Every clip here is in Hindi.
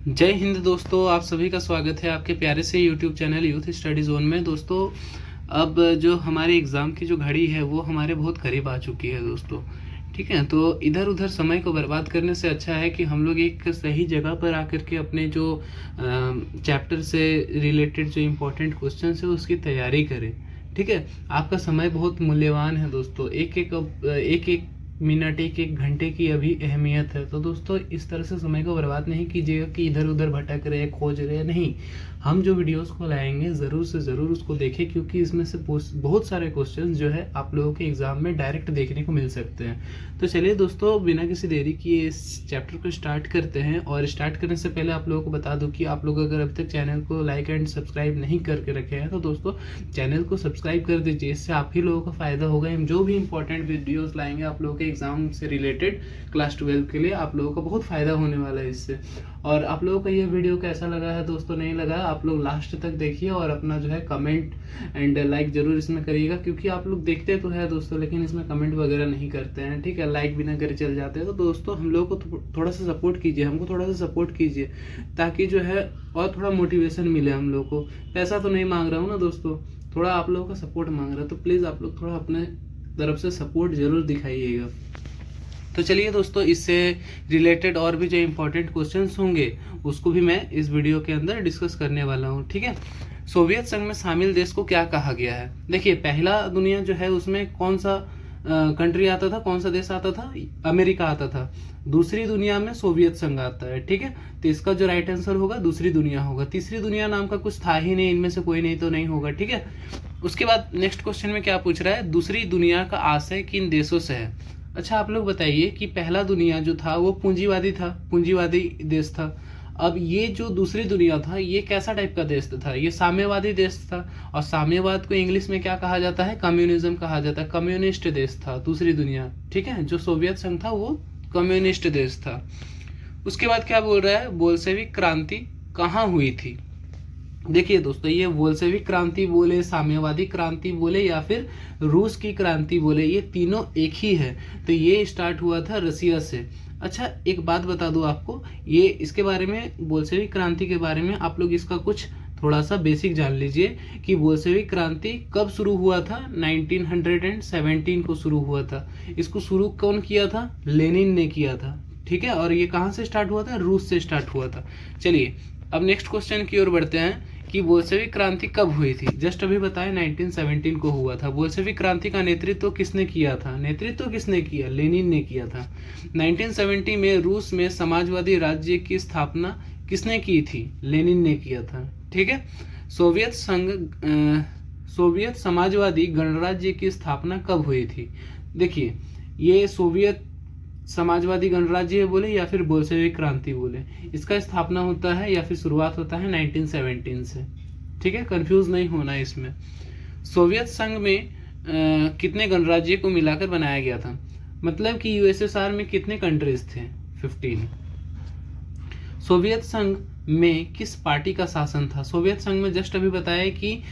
जय हिंद दोस्तों, आप सभी का स्वागत है आपके प्यारे से YouTube channel youth study zone में। दोस्तों, अब जो हमारे एग्ज़ाम की जो घड़ी है वो हमारे बहुत करीब आ चुकी है दोस्तों। ठीक है, तो इधर उधर समय को बर्बाद करने से अच्छा है कि हम लोग एक सही जगह पर आकर के अपने जो चैप्टर से रिलेटेड जो इम्पोर्टेंट क्वेश्चन है उसकी तैयारी करें। ठीक है, आपका समय बहुत मूल्यवान है दोस्तों। एक एक मिनट, एक एक घंटे की अभी अहमियत है। तो दोस्तों, इस तरह से समय को बर्बाद नहीं कीजिएगा कि इधर उधर भटक रहे, खोज रहे। नहीं, हम जो वीडियोस को लाएंगे ज़रूर से ज़रूर उसको देखें, क्योंकि इसमें से बहुत सारे क्वेश्चंस जो है आप लोगों के एग्ज़ाम में डायरेक्ट देखने को मिल सकते हैं। तो चलिए दोस्तों, बिना किसी देरी किए इस चैप्टर को स्टार्ट करते हैं। और स्टार्ट करने से पहले आप लोगों को बता दूं कि आप लोग अगर अभी तक चैनल को लाइक एंड सब्सक्राइब नहीं करके रखे हैं तो दोस्तों चैनल को सब्सक्राइब कर दीजिए। इससे आप ही लोगों का फ़ायदा होगा। हम जो भी इंपॉर्टेंट वीडियोज़ लाएंगे आप लोगों के एग्ज़ाम से रिलेटेड क्लास 12 के लिए, आप लोगों का बहुत फ़ायदा होने वाला है इससे। और आप लोगों को ये वीडियो कैसा लगा है दोस्तों, नहीं लगा, आप लोग लास्ट तक देखिए और अपना जो है कमेंट एंड लाइक जरूर इसमें करिएगा, क्योंकि आप लोग देखते तो है दोस्तों लेकिन इसमें कमेंट वगैरह नहीं करते हैं। ठीक है, लाइक बिना करे चल जाते हैं। तो दोस्तों, हम लोग को थोड़ा सा सपोर्ट कीजिए, हमको थोड़ा सा सपोर्ट कीजिए, ताकि जो है और थोड़ा मोटिवेशन मिले हम लोग को। पैसा तो नहीं मांग रहा हूँ ना दोस्तों, थोड़ा आप लोगों का सपोर्ट मांग रहा है। तो प्लीज़ आप लोग थोड़ा अपने तरफ से सपोर्ट जरूर दिखाइएगा। तो चलिए दोस्तों, इससे रिलेटेड और भी जो इम्पोर्टेंट क्वेश्चंस होंगे उसको भी मैं इस वीडियो के अंदर डिस्कस करने वाला हूँ। ठीक है, सोवियत संघ में शामिल देश को क्या कहा गया है? देखिए, पहला दुनिया जो है उसमें कौन सा कंट्री आता था, कौन सा देश आता था? अमेरिका आता था। दूसरी दुनिया में सोवियत संघ आता है। ठीक है, तो इसका जो राइट आंसर होगा दूसरी दुनिया होगा। तीसरी दुनिया नाम का कुछ था ही नहीं, इनमें से कोई नहीं तो नहीं होगा। ठीक है, उसके बाद नेक्स्ट क्वेश्चन में क्या पूछ रहा है? दूसरी दुनिया का आशय किन देशों से है? अच्छा, आप लोग बताइए कि पहला दुनिया जो था वो पूंजीवादी था, पूंजीवादी देश था। अब ये जो दूसरी दुनिया था ये कैसा टाइप का देश था? ये साम्यवादी देश था। और साम्यवाद को इंग्लिश में क्या कहा जाता है? कम्युनिज्म कहा जाता है। कम्युनिस्ट देश था दूसरी दुनिया। ठीक है, जो सोवियत संघ था वो कम्युनिस्ट देश था। उसके बाद क्या बोल रहा है? बोल्शेविक क्रांति कहाँ हुई थी? देखिए दोस्तों, ये बोल्शेविक क्रांति बोले, साम्यवादी क्रांति बोले या फिर रूस की क्रांति बोले, ये तीनों एक ही है। तो ये स्टार्ट हुआ था रसिया से। अच्छा, एक बात बता दूं आपको, ये इसके बारे में, बोल्शेविक क्रांति के बारे में आप लोग इसका कुछ थोड़ा सा बेसिक जान लीजिए कि बोल्शेविक क्रांति कब शुरू हुआ था। 1917 को शुरू हुआ था। इसको शुरू कौन किया था? लेनिन ने किया था। ठीक है, और ये कहाँ से स्टार्ट हुआ था? रूस से स्टार्ट हुआ था। चलिए, अब नेक्स्ट क्वेश्चन की ओर बढ़ते हैं कि बोल्शेविक क्रांति कब हुई थी। जस्ट अभी बताएं 1917 को हुआ था। बोल्शेविक क्रांति का नेतृत्व किसने किया था? नेतृत्व किसने किया? लेनिन ने किया था। 1970 में रूस में समाजवादी राज्य की स्थापना किसने की थी? लेनिन ने किया था। ठीक है, सोवियत संघ सोवियत समाजवादी गणराज्य की स्थापना कब हुई थी? देखिए, ये सोवियत समाजवादी गणराज्य बोले या फिर बोल्शेविक क्रांति बोले, इसका स्थापना होता है या फिर शुरुआत होता है 1917 से। ठीक है, कंफ्यूज नहीं होना है इसमें। सोवियत संघ में कितने गणराज्य को मिलाकर बनाया गया था? मतलब कि यूएसएसआर में कितने कंट्रीज थे? 15। सोवियत संघ में किस पार्टी का शासन था? सोवियत संघ में जस्ट अभी बताया कि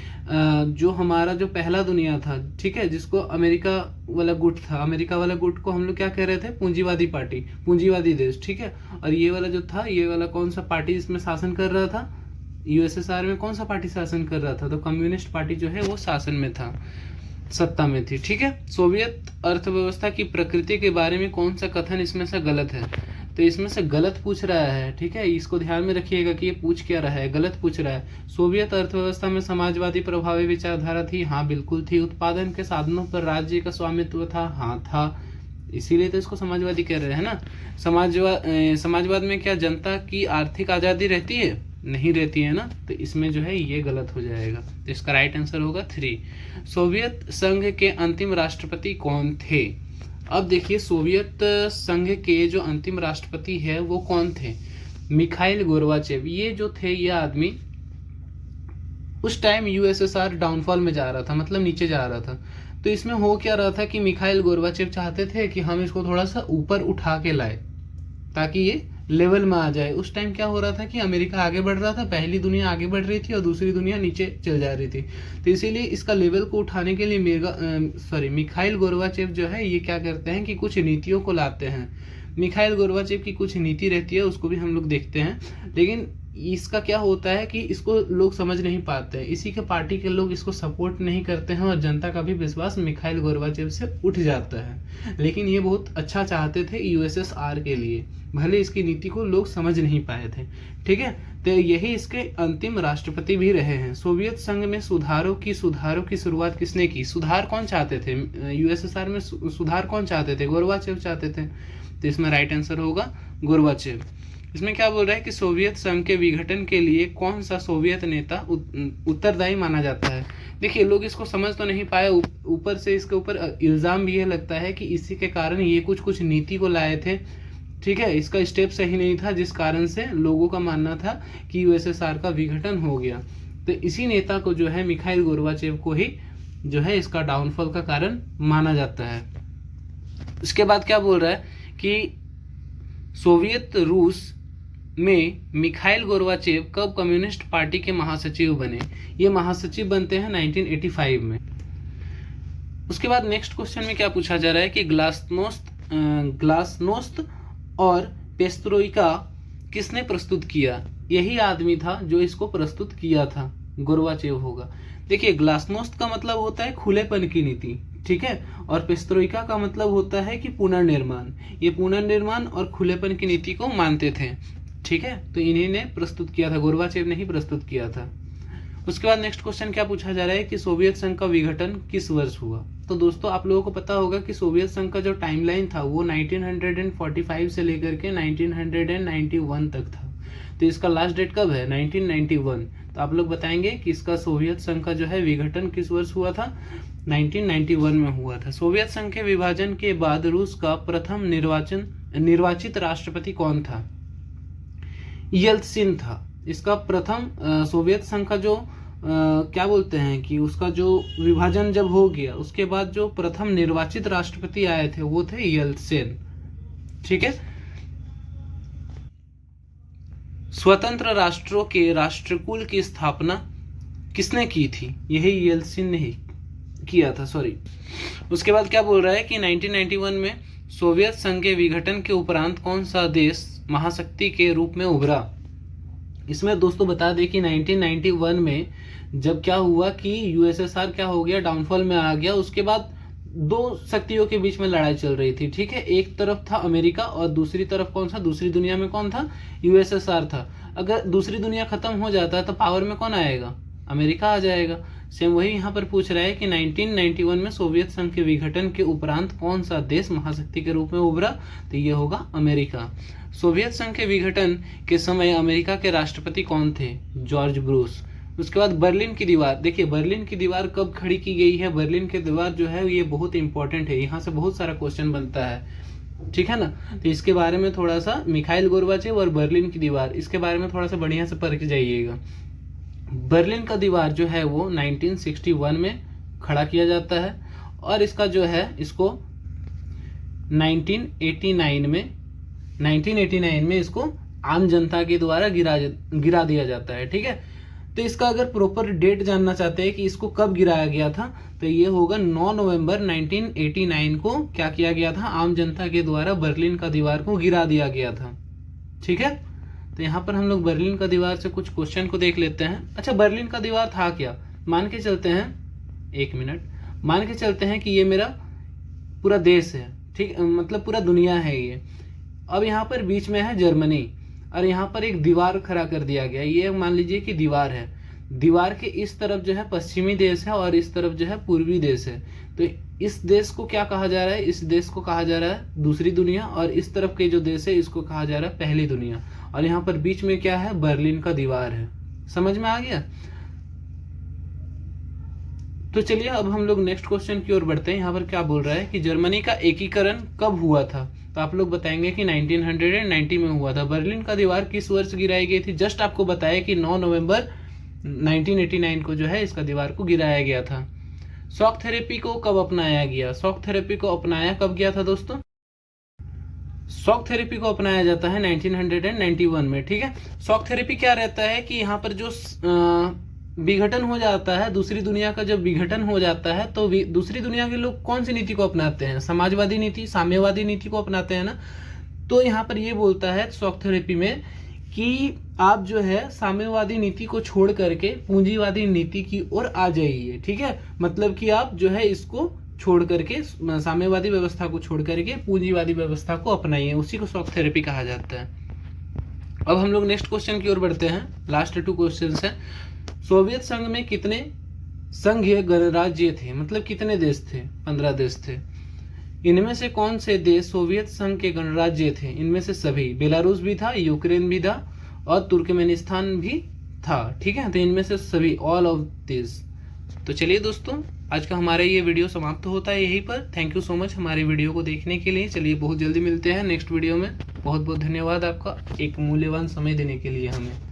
जो हमारा जो पहला दुनिया था, ठीक है, जिसको अमेरिका वाला गुट था, अमेरिका वाला गुट को हम लोग क्या कह रहे थे? पूंजीवादी पार्टी, पूंजीवादी देश। ठीक है, और ये वाला जो था, ये वाला कौन सा पार्टी इसमें शासन कर रहा था? यूएसएसआर में कौन सा पार्टी शासन कर रहा था? तो कम्युनिस्ट पार्टी जो है वो शासन में था, सत्ता में थी। ठीक है, सोवियत अर्थव्यवस्था की प्रकृति के बारे में कौन सा कथन इसमें से गलत है? तो इसमें से गलत पूछ रहा है। ठीक है, इसको ध्यान में रखिएगा कि ये पूछ क्या रहा है, गलत पूछ रहा है। सोवियत अर्थव्यवस्था में समाजवादी प्रभावी विचारधारा थी। हाँ, बिल्कुल थी। उत्पादन के साधनों पर राज्य का स्वामित्व था। हाँ, था। इसीलिए तो इसको समाजवादी कह रहे हैं ना। समाजवाद में क्या जनता की आर्थिक आज़ादी रहती है? नहीं रहती है ना। तो इसमें जो है ये गलत हो जाएगा। तो इसका राइट आंसर होगा 3। सोवियत संघ के अंतिम राष्ट्रपति कौन थे? अब देखिए, सोवियत संघ के जो अंतिम राष्ट्रपति है वो कौन थे? Mikhail Gorbachev. ये जो थे, ये आदमी उस टाइम यूएसएसआर डाउनफॉल में जा रहा था, मतलब नीचे जा रहा था। तो इसमें हो क्या रहा था कि मिखाइल गोर्बाचेव चाहते थे कि हम इसको थोड़ा सा ऊपर उठा के लाए ताकि ये लेवल में आ जाए। उस टाइम क्या हो रहा था कि अमेरिका आगे बढ़ रहा था, पहली दुनिया आगे बढ़ रही थी और दूसरी दुनिया नीचे चल जा रही थी। तो इसीलिए इसका लेवल को उठाने के लिए मिखाइल गोर्बाचेव जो है ये क्या करते हैं कि कुछ नीतियों को लाते हैं। मिखाइल गोर्बाचेव की कुछ नीति रहती है, उसको भी हम लोग देखते हैं, लेकिन इसका क्या होता है कि इसको लोग समझ नहीं पाते हैं, इसी के पार्टी के लोग इसको सपोर्ट नहीं करते हैं और जनता का भी विश्वास मिखाइल गोर्बाचेव से उठ जाता है। लेकिन ये बहुत अच्छा चाहते थे यूएसएसआर के लिए, भले इसकी नीति को लोग समझ नहीं पाए थे। ठीक है, तो यही इसके अंतिम राष्ट्रपति भी रहे हैं। सोवियत संघ में सुधारों की शुरुआत किसने की? सुधार कौन चाहते थे? यूएसएसआर में सुधार कौन चाहते थे? गोर्बाचेव चाहते थे। तो इसमें राइट आंसर होगा गोर्बाचेव। इसमें क्या बोल रहा है कि सोवियत संघ के विघटन के लिए कौन सा सोवियत नेता उत्तरदायी माना जाता है? देखिए, लोग इसको समझ तो नहीं पाए, ऊपर से इसके ऊपर इल्जाम भी ये लगता है कि इसी के कारण ये कुछ नीति को लाए थे। ठीक है, इसका स्टेप सही नहीं था, जिस कारण से लोगों का मानना था कि यूएसएसआर का विघटन हो गया। तो इसी नेता को जो है मिखाइल गोर्बाचेव को ही जो है इसका डाउनफॉल का कारण माना जाता है। उसके बाद क्या बोल रहा है कि सोवियत रूस में मिखाइल गोर्बाचेव कब कम्युनिस्ट पार्टी के महासचिव बने? ये महासचिव बनते हैं 1985 में। उसके बाद नेक्स्ट क्वेश्चन में क्या पूछा जा रहा है कि ग्लासनोस्त और पेस्ट्रोइका किसने प्रस्तुत किया? यही आदमी था जो इसको प्रस्तुत किया था, गोर्बाचेव होगा। देखिए, ग्लासनोस्त का मतलब होता है खुलेपन की नीति, ठीक है, और पेस्ट्रोइका का मतलब होता है कि पुनर्निर्माण। ये पुनर्निर्माण और खुलेपन की नीति को मानते थे। ठीक है, तो इन्हीं ने प्रस्तुत किया था, गोर्बाचेव ने ही प्रस्तुत किया था। उसके बाद नेक्स्ट क्वेश्चन क्या पूछा जा रहा है कि सोवियत संघ का विघटन किस वर्ष हुआ? तो दोस्तों, आप लोगों को पता होगा कि सोवियत संघ का जो टाइमलाइन था वो 1945 से लेकर के 1991 तक था। तो इसका लास्ट डेट कब है? 1991। तो आप लोग बताएंगे कि इसका सोवियत संघ का जो है विघटन किस वर्ष हुआ था? 1991 में हुआ था। सोवियत संघ के विभाजन के बाद रूस का प्रथम निर्वाचित राष्ट्रपति कौन था? येल्त्सिन था। इसका प्रथम सोवियत संघ का जो क्या बोलते हैं कि उसका जो विभाजन जब हो गया उसके बाद जो प्रथम निर्वाचित राष्ट्रपति आए थे वो थे येल्त्सिन। ठीक है, स्वतंत्र राष्ट्रों के राष्ट्रकुल की स्थापना किसने की थी? यही येल्त्सिन ने ही किया था, सॉरी। उसके बाद क्या बोल रहा है कि 1991 में सोवियत संघ के विघटन के उपरांत कौन सा देश महाशक्ति के रूप में उभरा? इसमें दोस्तों बता दें कि 1991 में जब क्या हुआ कि यूएसएसआर क्या हो गया, डाउनफॉल में आ गया। उसके बाद दो शक्तियों के बीच में लड़ाई चल रही थी। ठीक है, एक तरफ था अमेरिका और दूसरी तरफ कौन सा? दूसरी दुनिया में कौन था? यूएसएसआर था। अगर दूसरी दुनिया खत्म हो जाता तो पावर में कौन आएगा? अमेरिका आ जाएगा। सेम वही यहाँ पर पूछ रहा है कि 1991 में सोवियत संघ के विघटन के उपरांत कौन सा देश महाशक्ति के रूप में उभरा? तो ये होगा अमेरिका। सोवियत संघ के विघटन के समय अमेरिका के राष्ट्रपति कौन थे? George Bruce. उसके बाद बर्लिन की दीवार। देखिए, बर्लिन की दीवार कब खड़ी की गई है? बर्लिन की दीवार जो है ये बहुत इंपॉर्टेंट है, यहाँ से बहुत सारा क्वेश्चन बनता है। ठीक है ना, तो इसके बारे में थोड़ा सा, मिखाइल गोर्बाचेव और बर्लिन की दीवार, इसके बारे में थोड़ा सा बढ़िया से पढ़ के जाइएगा। बर्लिन का दीवार जो है वो 1961 में खड़ा किया जाता है और इसका जो है इसको 1989 में इसको आम जनता के द्वारा गिरा दिया जाता है। ठीक है, तो इसका अगर प्रॉपर डेट जानना चाहते हैं कि इसको कब गिराया गया था तो ये होगा 9 नवंबर 1989 को क्या किया गया था? आम जनता के द्वारा बर्लिन का दीवार को गिरा दिया गया था। ठीक है, तो यहाँ पर हम लोग बर्लिन का दीवार से कुछ क्वेश्चन को देख लेते हैं। अच्छा, बर्लिन का दीवार था क्या? मान के चलते हैं, एक मिनट, मान के चलते हैं कि ये मेरा पूरा देश है, ठीक, मतलब पूरा दुनिया है ये। अब यहाँ पर बीच में है जर्मनी और यहाँ पर एक दीवार खड़ा कर दिया गया। ये मान लीजिए कि दीवार है, दीवार के इस तरफ जो है पश्चिमी देश है और इस तरफ जो है पूर्वी देश है। तो इस देश को क्या कहा जा रहा है? इस देश को कहा जा रहा है दूसरी दुनिया और इस तरफ के जो देश है इसको कहा जा रहा है पहली दुनिया। और यहाँ पर बीच में क्या है? बर्लिन का दीवार है। समझ में आ गया? तो चलिए अब हम लोग नेक्स्ट क्वेश्चन की ओर बढ़ते हैं। यहाँ पर क्या बोल रहा है कि जर्मनी का एकीकरण कब हुआ था? तो आप लोग बताएंगे कि 1990 में हुआ था। बर्लिन का दीवार किस वर्ष गिराई गई थी? जस्ट आपको बताया कि 9 नवंबर 1989 को जो है इसका दीवार को गिराया गया था। शॉक थेरेपी को कब अपनाया गया? शॉक थेरेपी को अपनाया कब गया था दोस्तों? शॉक थेरेपी को अपनाया जाता है 1991 में। ठीक है, शॉक थेरेपी क्या रहता है कि यहाँ पर जो विघटन हो जाता है, दूसरी दुनिया का जब विघटन हो जाता है तो दूसरी दुनिया के लोग कौन सी नीति को अपनाते हैं? समाजवादी नीति, साम्यवादी नीति को अपनाते हैं ना। तो यहाँ पर ये बोलता है शॉक थेरेपी में कि आप जो है साम्यवादी नीति को छोड़ करके पूंजीवादी नीति की ओर आ जाइए। ठीक है, मतलब कि आप जो है इसको छोड़ करके, साम्यवादी व्यवस्था को छोड़ करके पूंजीवादी व्यवस्था को अपनाइए, उसी को शॉक थेरेपी कहा जाता है। अब हम लोग नेक्स्ट क्वेश्चन की ओर बढ़ते हैं। लास्ट 2 क्वेश्चंस हैं। सोवियत संघ में कितने संघीय गणराज्य थे, मतलब कितने देश थे? 15 देश थे। इनमें से कौन से देश सोवियत संघ के गणराज्य थे? इनमें से सभी, बेलारूस भी था, यूक्रेन भी था और तुर्कमेनिस्तान भी था। ठीक है, तो इनमें से सभी, ऑल ऑफ दिस। तो चलिए दोस्तों, आज का हमारा ये वीडियो समाप्त होता है यहीं पर। थैंक यू सो मच हमारे वीडियो को देखने के लिए। चलिए बहुत जल्दी मिलते हैं नेक्स्ट वीडियो में। बहुत बहुत धन्यवाद आपका एक मूल्यवान समय देने के लिए हमें।